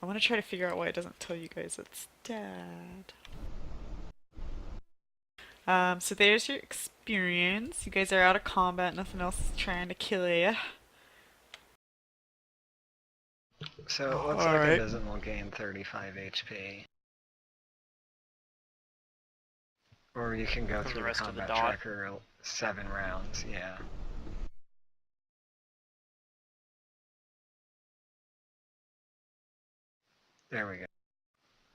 I want to try to figure out why it doesn't tell you guys it's dead. So there's your experience. You guys are out of combat, nothing else is trying to kill you. So it looks like Abysm will gain 35 HP. Or you can go From through the the rest of the combat dot. tracker 7 rounds, yeah. There we go.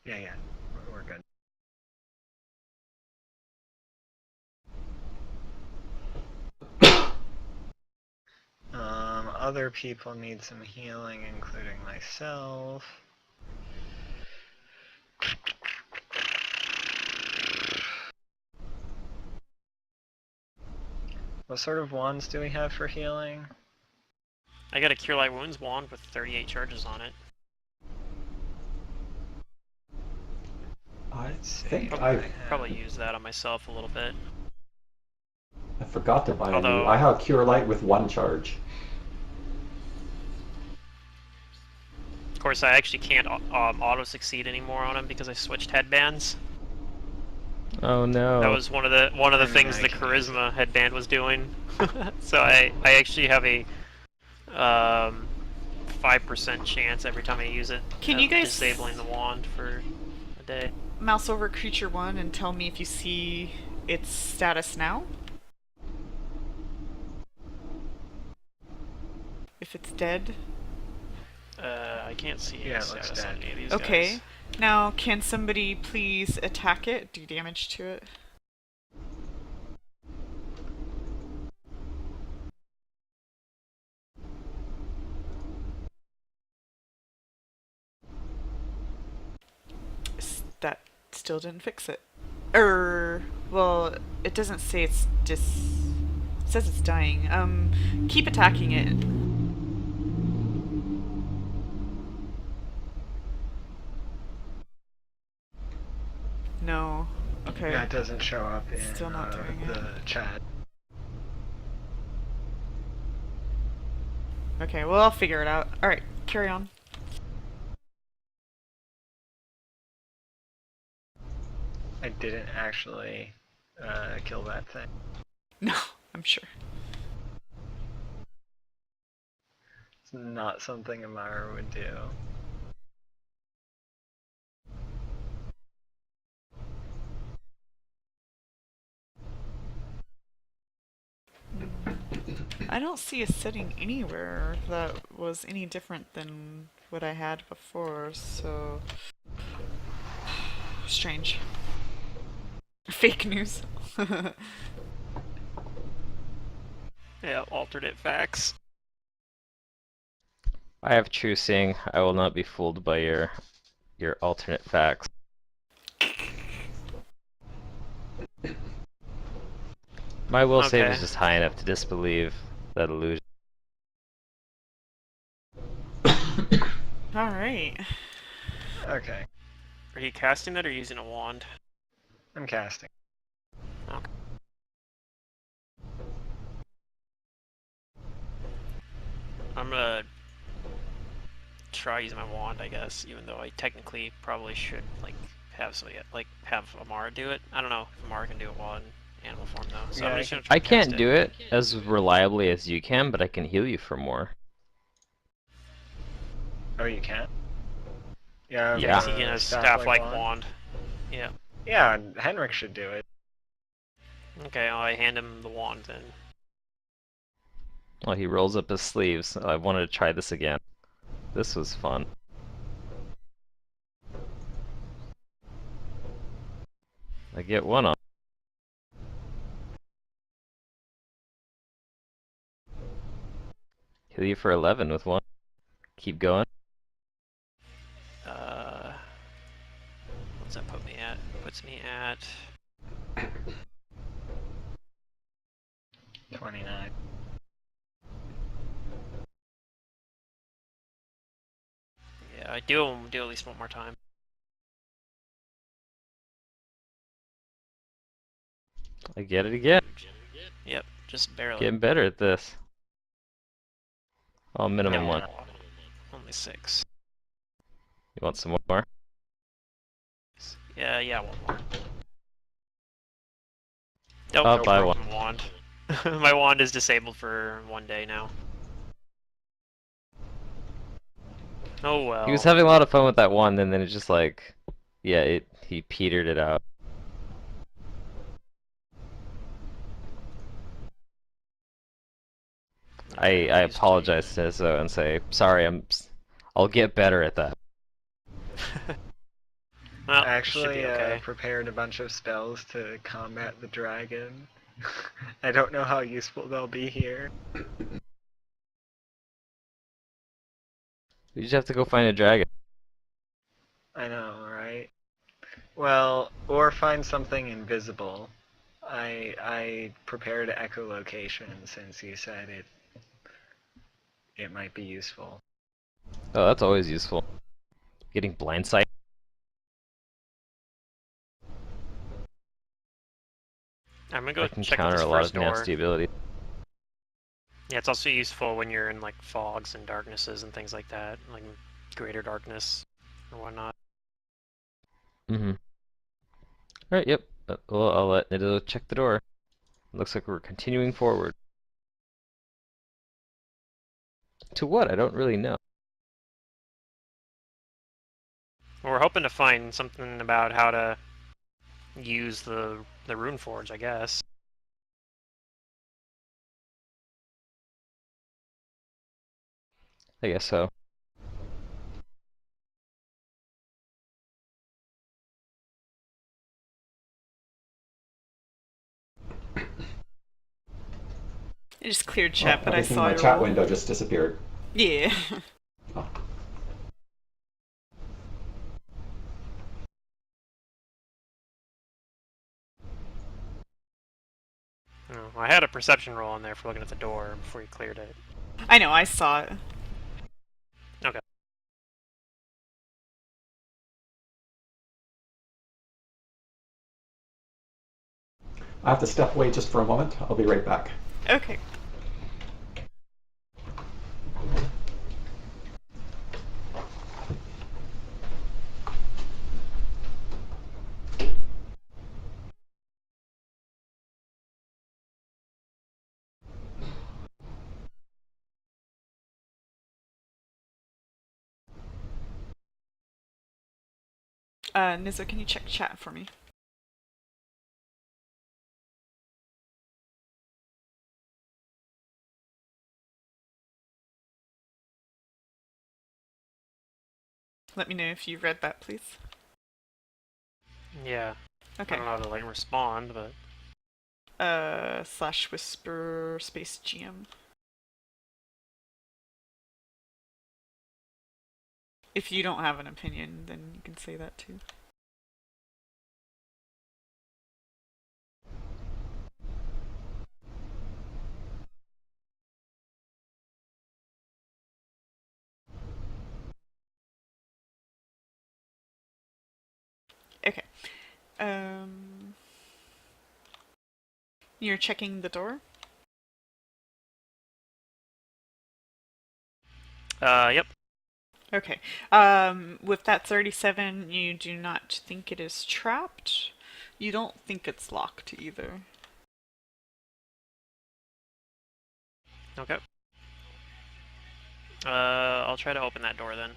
Yeah, we're good. Other people need some healing, including myself. What sort of wands do we have for healing? I got a Cure Light Wounds wand with 38 charges on it. I Let's see think what I Probably use that on myself a little bit. forgot to buy a new. Although- I have Cure Light with 1 charge. Of course, I actually can't auto-succeed anymore on him because I switched headbands. Oh no. That was one of the things I the can charisma headband was doing. So I actually have a 5% chance every time I use it Can of you guys disabling the wand for a day. mouse over creature 1 and tell me if you see its status now? If it's dead? I can't see Yeah, its it looks status on dead. any of these Okay. guys. Now, can somebody please attack it? Do damage to it? That still didn't fix it. Well, it doesn't say it's it says it's dying. Keep attacking it. No. Okay. Yeah, it doesn't show up in Still not doing it. the chat. Okay, well, I'll figure it out. Alright, carry on. I didn't actually kill that thing. No, I'm sure. It's not something Amara would do. I don't see a setting anywhere that was any different than what I had before, so... Strange. Fake news. Yeah, alternate facts. I have true seeing. I will not be fooled by your alternate facts. My will save is just high enough to disbelieve that illusion. Alright. Okay, Are you casting that or using a wand? I'm casting. Okay. I'm gonna try using my wand, I guess, even though I technically probably should have somebody have Amara do it. I don't know if Amara can do it while in animal form though. So Yeah, I'm just gonna try I to cast can't do it as reliably as you can, but I can heal you for more. Oh, you can't? Yeah, Yeah. he can have staff-like wand. Yeah. Yeah, Henrik should do it. Okay, I hand him the wand then. Well, he rolls up his sleeves. I wanted to try this again. This was fun. I get one on. Heal you for 11 with one. Keep going. What's that put me at? Puts me at 29. yeah. I do at least one more time. I get it again. Yep, just barely. Getting better at this. Oh, minimum Yeah. one. Only 6. You want some more? Yeah, one more. Oh, I'll no buy broken wand. My wand is disabled for 1 day now. Oh well. He was having a lot of fun with that one, and then it's just like, yeah, he petered it out. I Used to apologize to Izzo and say, sorry, I'll get better at that. Well, I it should actually be okay. prepared a bunch of spells to combat the dragon. I don't know how useful they'll be here. You just have to go find a dragon. I know, right? Well, or find something invisible. I prepared echolocation since you said it might be useful. Oh, that's always useful. Getting blindsight. I'm gonna I go can check out counter this a lot first of door. nasty abilities. Yeah, it's also useful when you're in like fogs and darknesses and things like that, like greater darkness or whatnot. Mm-hmm. Alright, yep. Well, I'll let Nido check the door. Looks like we're continuing forward. To what? I don't really know. Well, we're hoping to find something about how to use the rune forge, I guess. I guess so. I just cleared Oh, chat, but I everything in saw my your chat roll. window just disappeared. Yeah. Oh. Oh, I had a perception roll on there for looking at the door before you cleared it. I know, I saw it. Okay. I have to step away just for a moment. I'll be right back. Okay. Nizzo, can you check chat for me? Let me know if you read that, please. Yeah. Okay. I don't know how to like respond, but / whisper space GM. If you don't have an opinion, then you can say that too. Okay. You're checking the door? yep. Okay. With that 37, you do not think it is trapped. You don't think it's locked either. Okay. I'll try to open that door then.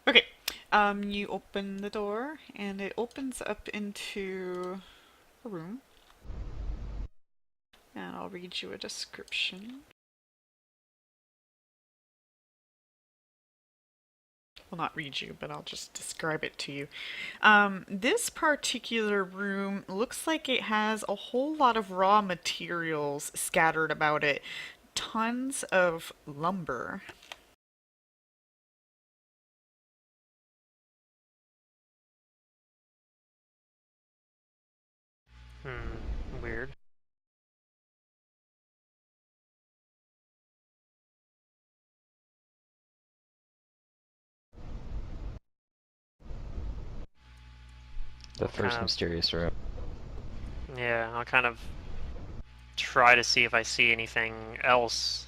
Okay. You open the door, and it opens up into a room. And I'll read you a description. Well, not read you, but I'll just describe it to you. This particular room looks like it has a whole lot of raw materials scattered about it. Tons of lumber. Weird. The first kind of- mysterious room. Yeah, I'll kind of try to see if I see anything else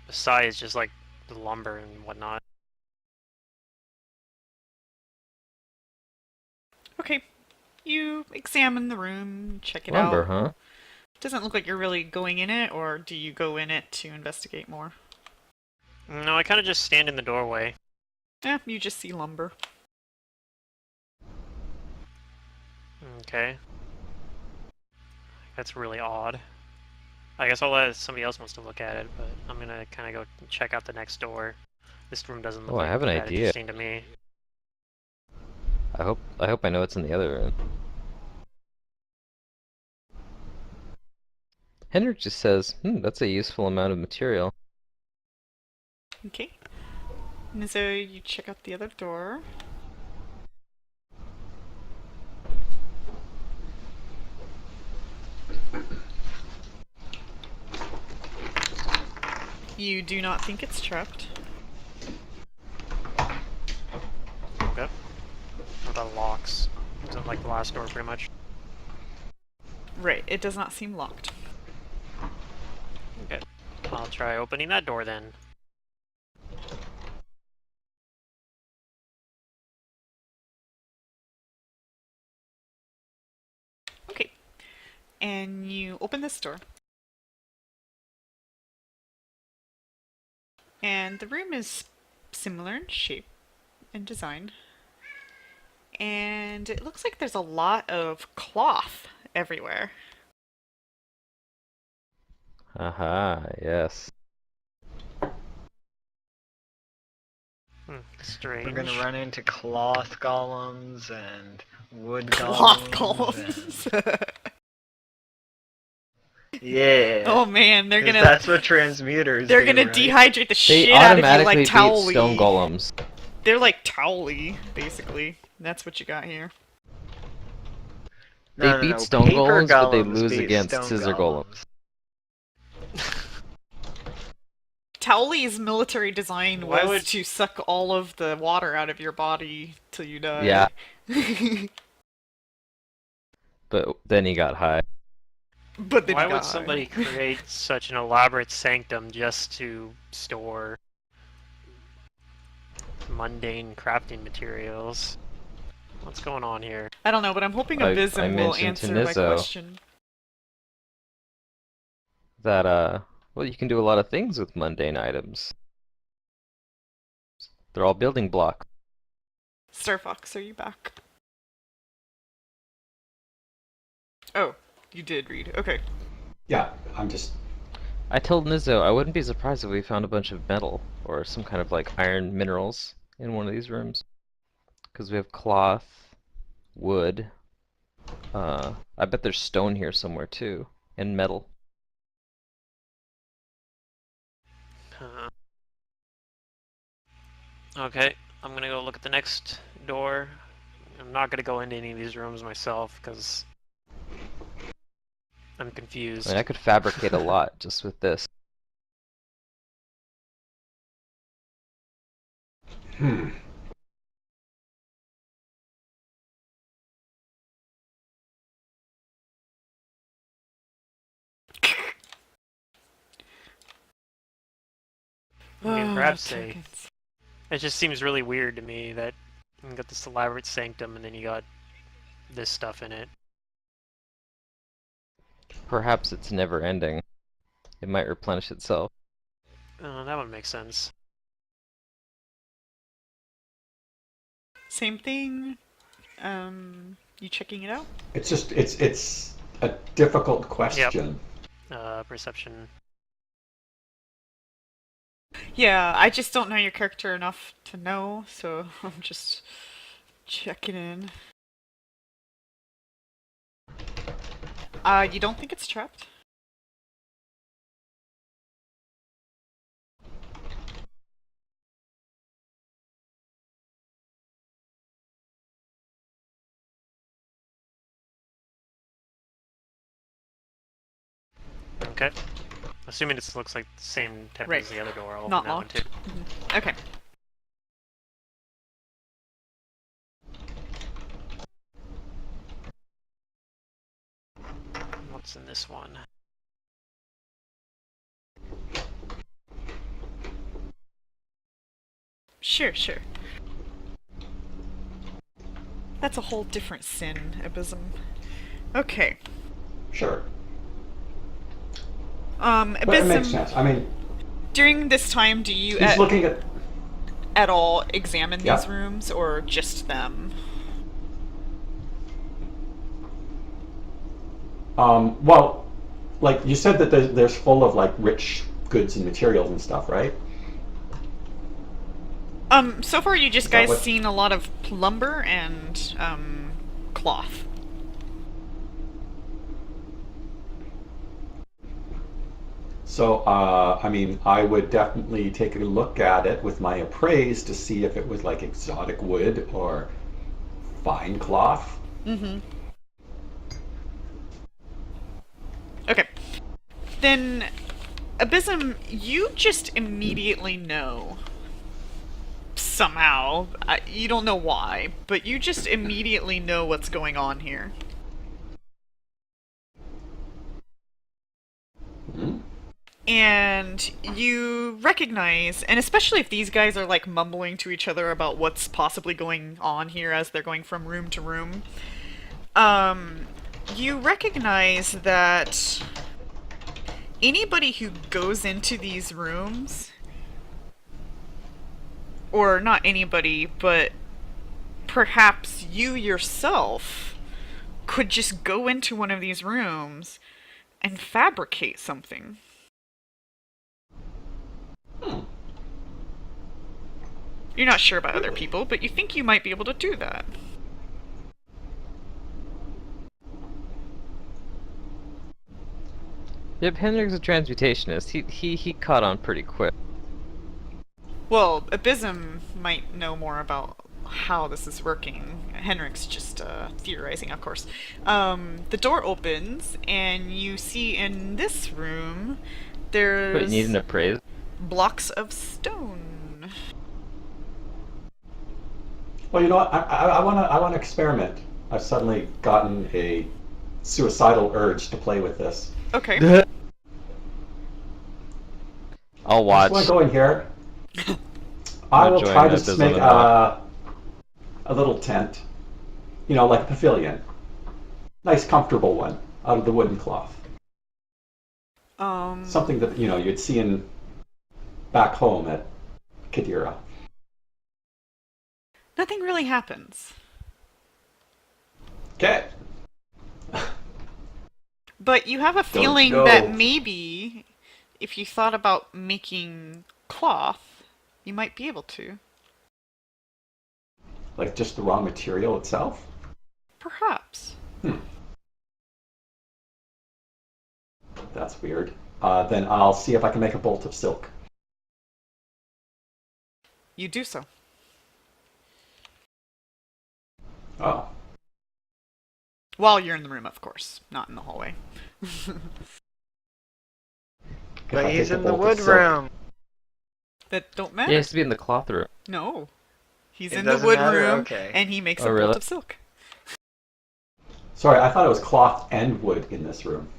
besides just like the lumber and whatnot. Okay. You examine the room, check it Lumber, out. huh? Doesn't look like you're really going in it, or do you go in it to investigate more? No, I kind of just stand in the doorway. You just see lumber. Okay. That's really odd. I guess I'll let somebody else wants to look at it, but I'm gonna kind of go check out the next door. This room doesn't look Oh, I like have an that idea. interesting to me. I hope I know what's in the other room. Henrik just says, that's a useful amount of material. Okay. And so you check out the other door. You do not think it's trapped. Okay. What about locks? Is it like the last door, pretty much? Right, it does not seem locked. Okay. I'll try opening that door then. Okay. And you open this door. And the room is similar in shape and design. And it looks like there's a lot of cloth everywhere. Aha, yes. Strange. We're gonna run into cloth golems and wood Cloth golems. columns. Yeah. Oh man, they're 'Cause gonna That's what transmuters they're do, gonna right? dehydrate the They shit out of you automatically like beat towel. stone golems. They're like towel-y, basically. That's what you got here. They No, beat stone paper golems, but they golems lose beat against stone scissor golems. Towley's military design Why was would- to suck all of the water out of your body till you die. Yeah. But then he got high. But then Why he got would somebody high. create such an elaborate sanctum just to store mundane crafting materials? What's going on here? I don't know, but I'm hoping I Abysm will mentioned to answer my Nizzo. question. That, well, you can do a lot of things with mundane items. They're all building blocks. Star Fox, are you back? Oh, you did read. Okay. Yeah, I'm just. I told Nizzo I wouldn't be surprised if we found a bunch of metal or some kind of like iron minerals in one of these rooms. Because we have cloth, wood. I bet there's stone here somewhere too, and metal. Okay, I'm gonna go look at the next door. I'm not gonna go into any of these rooms myself because I'm I confused. mean, I could fabricate a lot just with this. Hmm. I mean, Oh, perhaps tokens. it just seems really weird to me that you got this elaborate sanctum and then you got this stuff in it. Perhaps it's never ending. It might replenish itself. That would make sense. Same thing. You checking it out? It's just it's a difficult question. Perception. Yeah, I just don't know your character enough to know, so I'm just checking in. You don't think it's trapped? Okay. Assuming this looks like the same type Right. as the other door, I'll open Not that one locked. too. Okay. what's in this one. Sure, sure. That's a whole different sin, Abysm. Okay. Sure. But it makes Abysm, sense. I mean, during this time, do you he's looking at. at all examine Yeah. these rooms, or just them? Well, like you said that there's full of like rich goods and materials and stuff, right? So far you just Is that guys what- seen a lot of lumber and, cloth. So, I mean, I would definitely take a look at it with my appraise to see if it was like exotic wood or fine cloth. Mm-hmm. Okay. Then, Abysm, you just immediately know. Somehow. You don't know why, but you just immediately know what's going on here. Hmm? And you recognize, and especially if these guys are like mumbling to each other about what's possibly going on here as they're going from room to room, you recognize that anybody who goes into these rooms, or not anybody, but perhaps you yourself, could just go into one of these rooms and fabricate something. Hmm. You're not sure about other people, but you think you might be able to do that. Yep, Henrik's a transmutationist. He caught on pretty quick. Well, Abysm might know more about how this is working. Henrik's just theorizing, of course. The door opens, and you see in this room there's But you need an appraise. blocks of stone. Well, you know what? I want to experiment. I've suddenly gotten a suicidal urge to play with this. Okay. I'll I watch. just want to go in here. I I'll will join try that, to doesn't make matter. a little tent, you know, like a pavilion. Nice, comfortable one out of the wooden cloth. Something that, you know, you'd see in back home at Kadira. Nothing really happens. Okay. But you have a Don't feeling know. that maybe if you thought about making cloth, you might be able to. Like just the raw material itself? Perhaps. That's weird. Then I'll see if I can make a bolt of silk. You do so. Oh. While you're in the room, of course, not in the hallway. If But I he's take a in the bolt of wood silk- room. That don't Yeah, matter. he has to be in the cloth room. No. He's It in the doesn't wood matter? room, Okay. and he makes Oh, a really? bolt of silk. Sorry, I thought it was cloth and wood in this room.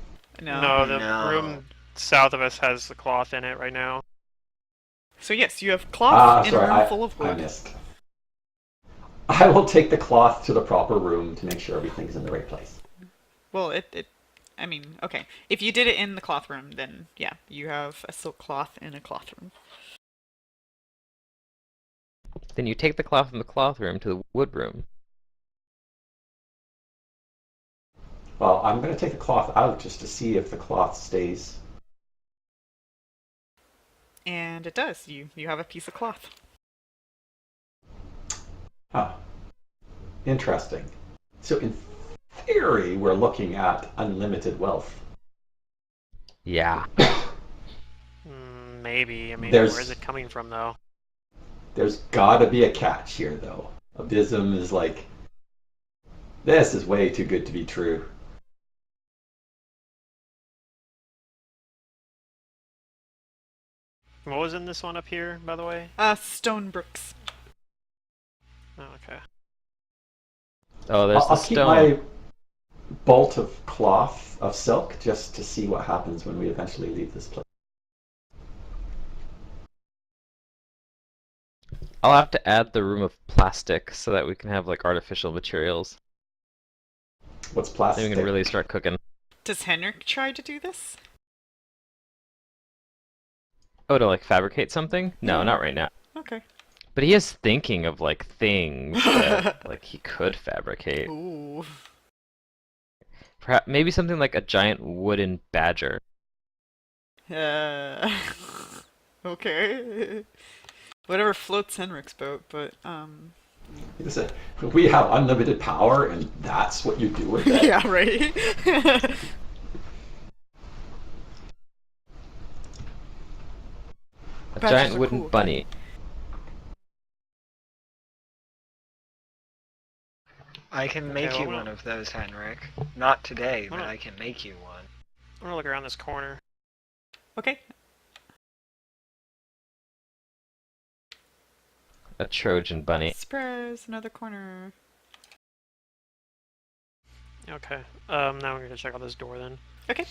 No. No, the No. room south of us has the cloth in it right now. So yes, you have cloth in Sorry, a room full of I wood. missed. I will take the cloth to the proper room to make sure everything's in the right place. Well, I mean, okay. If you did it in the cloth room, then yeah, you have a silk cloth in a cloth room. Then you take the cloth from the cloth room to the wood room. Well, I'm going to take the cloth out just to see if the cloth stays. And it does. You have a piece of cloth. Huh. Interesting. So in theory, we're looking at unlimited wealth. Yeah. Maybe. I mean, There's- where's it coming from, though? There's got to be a catch here, though. Abysm is like, this is way too good to be true. What was in this one up here, by the way? Stone bricks. Oh, okay. Oh, there's I'll the keep stone. my bolt of cloth of silk just to see what happens when we eventually leave this place. I'll have to add the room of plastic so that we can have like artificial materials. What's Then we plastic? can really start cooking. Does Henrik try to do this? Oh, to like fabricate something? No, Yeah. not right now. Okay. But he is thinking of like things that like he could fabricate. Ooh. Perhaps maybe something like a giant wooden badger. Uh, okay. Whatever floats Henrik's boat, but He said, we have unlimited power, and that's what you do with it. yeah, right. A Badgers giant are wooden cool. bunny. I can Okay, make well, you I'm one gonna- of those, Henrik. Not today, but gonna- I can make you one. I'm gonna look around this corner. Okay. A Trojan bunny. Surprise! Another corner. Okay. Now I'm gonna check out this door then. Okay.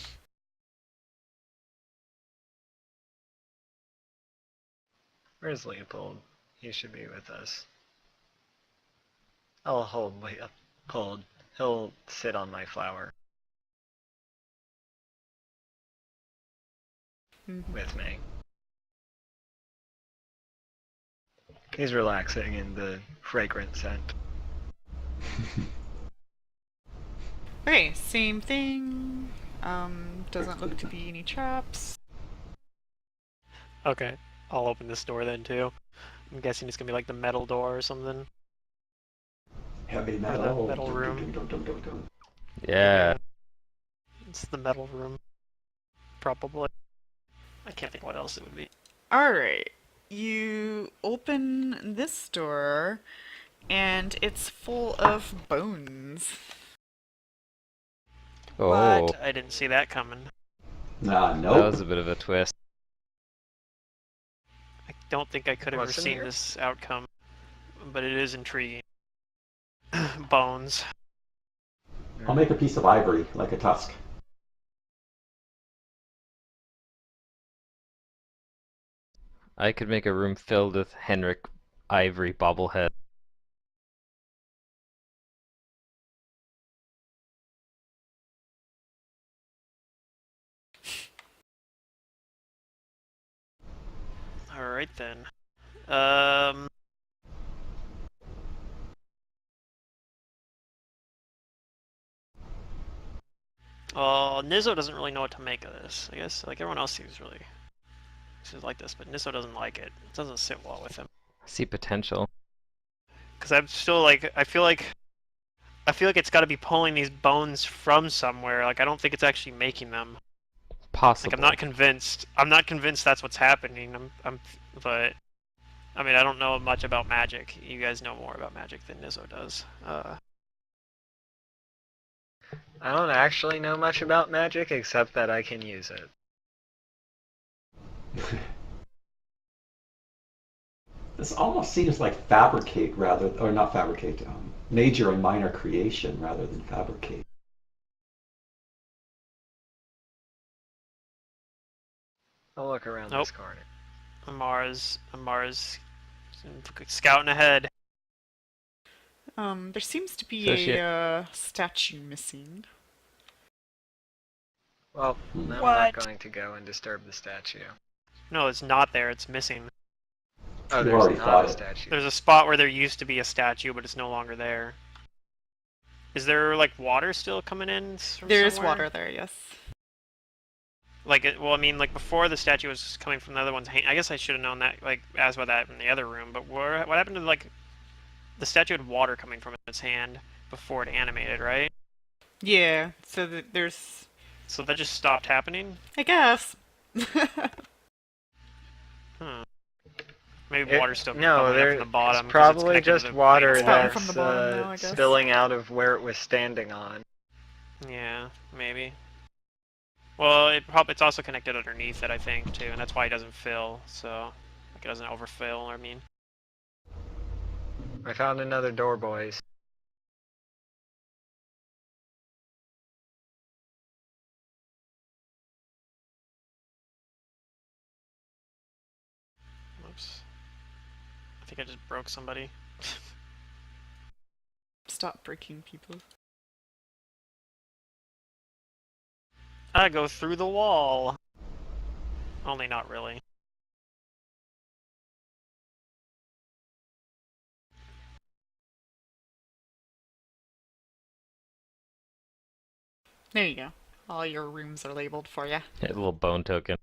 Where's Leopold? He should be with us. I'll hold Leopold. He'll sit on my flower with me. He's relaxing in the fragrant scent. Okay, same thing. Doesn't look to be any traps. Okay. I'll open this door then too. I'm guessing it's gonna be like the metal door or something. Heavy Or metal. the metal room. Yeah. It's the metal room. Probably. I can't think what else it would be. Alright. You open this door, and it's full of bones. Oh, What? I didn't see that coming. Nah, that nope. was a bit of a twist. I don't think I could have What's in foreseen here? this outcome, but it is intriguing. Bones. I'll make a piece of ivory, like a tusk. I could make a room filled with Henrik Ivory bobblehead. Alright then. Um... Well, Nizzo doesn't really know what to make of this. I guess like everyone else seems like this, but Nizzo doesn't like it. It doesn't sit well with him. I see potential. Cause I'm still like I feel like it's got to be pulling these bones from somewhere. Like I don't think it's actually making them. Possible. Like I'm not convinced. I'm not convinced that's what's happening. But I mean I don't know much about magic. You guys know more about magic than Nizzo does. I don't actually know much about magic except that I can use it. This almost seems like fabricate rather, or not fabricate, major and minor creation rather than fabricate. I'll look around Nope. this corner. Amar's scouting ahead. There seems to be So she- a statue missing. Well, I'm What? not going to go and disturb the statue. No, it's not there. It's missing. Oh, You've there's already not thought a it. statue. There's a spot where there used to be a statue, but it's no longer there. Is there like water still coming in from There is somewhere? water there, yes. Like, well, I mean, like before the statue was coming from the other one's hand. I guess I should have known that, like, asked about that in the other room. But what happened to like the statue had water coming from its hand before it animated, right? Yeah, so there's... So that just stopped happening. I guess. Hmm. Maybe water's still no, coming up there, from the bottom. it's 'cause probably connected to just the water main coming that's from the bottom now, I guess. spilling out of where it was standing on. Yeah, maybe. Well, it's also connected underneath it, I think, too, and that's why it doesn't fill. So, like, it doesn't overfill. I mean, I found another door, boys. think I just broke somebody. Stop breaking people. I go through the wall. Only not really. There you go. All your rooms are labeled for you. A little bone token.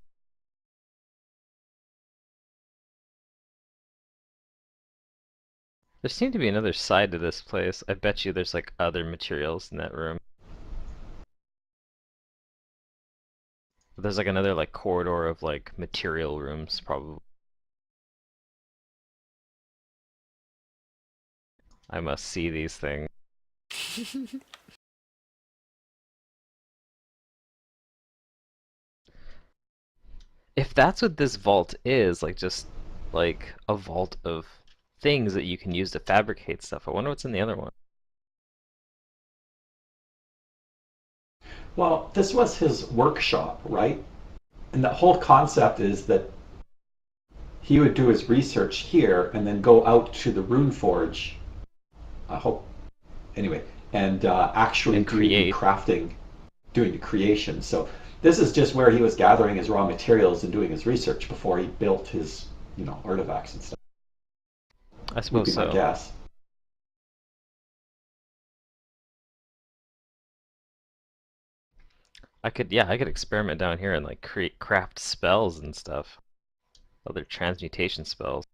There seemed to be another side to this place. I bet you there's like other materials in that room. There's like another like corridor of like material rooms probably. I must see these things. If that's what this vault is, like just like a vault of things that you can use to fabricate stuff, I wonder what's in the other one. Well, this was his workshop, right? And the whole concept is that he would do his research here and then go out to the Rune Forge. I hope, anyway, and actually And do the create. crafting, doing the creation. So this is just where he was gathering his raw materials and doing his research before he built his, artifacts and stuff. I Would suppose be my so. guess. I could experiment down here and like craft spells and stuff. Other transmutation spells.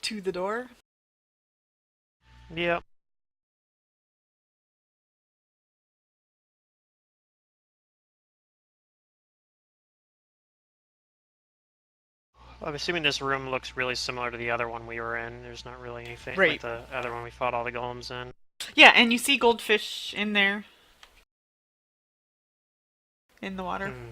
To the door. Yep. I'm assuming this room looks really similar to the other one we were in. There's not really anything Right. like the other one we fought all the golems in. Yeah, and you see goldfish in there. In the water. Hmm.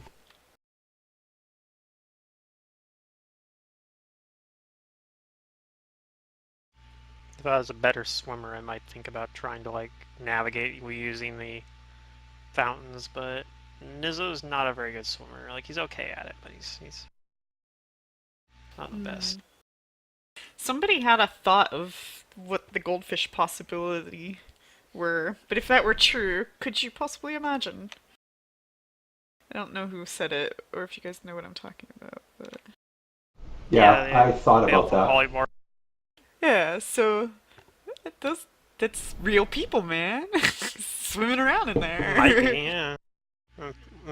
If I was a better swimmer, I might think about trying to like navigate using the fountains, but Nizzo's not a very good swimmer. Like he's okay at it, but he's not the best. Somebody had a thought of what the goldfish possibility were, but if that were true, could you possibly imagine? I don't know who said it, or if you guys know what I'm talking about, but... Yeah, I thought about that. Polymorph. Yeah, so... That's real people, man. Swimming around in there. Might be, yeah.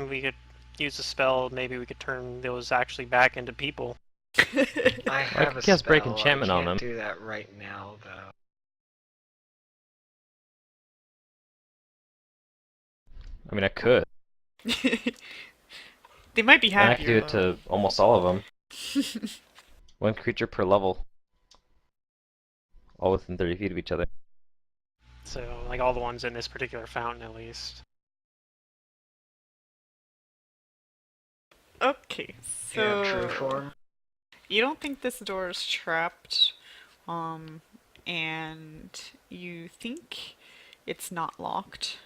We could use a spell, maybe we could turn those actually back into people. I have could a cast spell. Break Enchantment I on can't them. do that right now, though. I mean, I could. They might be And I happier, could do it to almost all of them. One creature per level. All within 30 feet of each other. So, like all the ones in this particular fountain, at least. Okay, You have so... true form? You don't think this door is trapped, and you think it's not locked.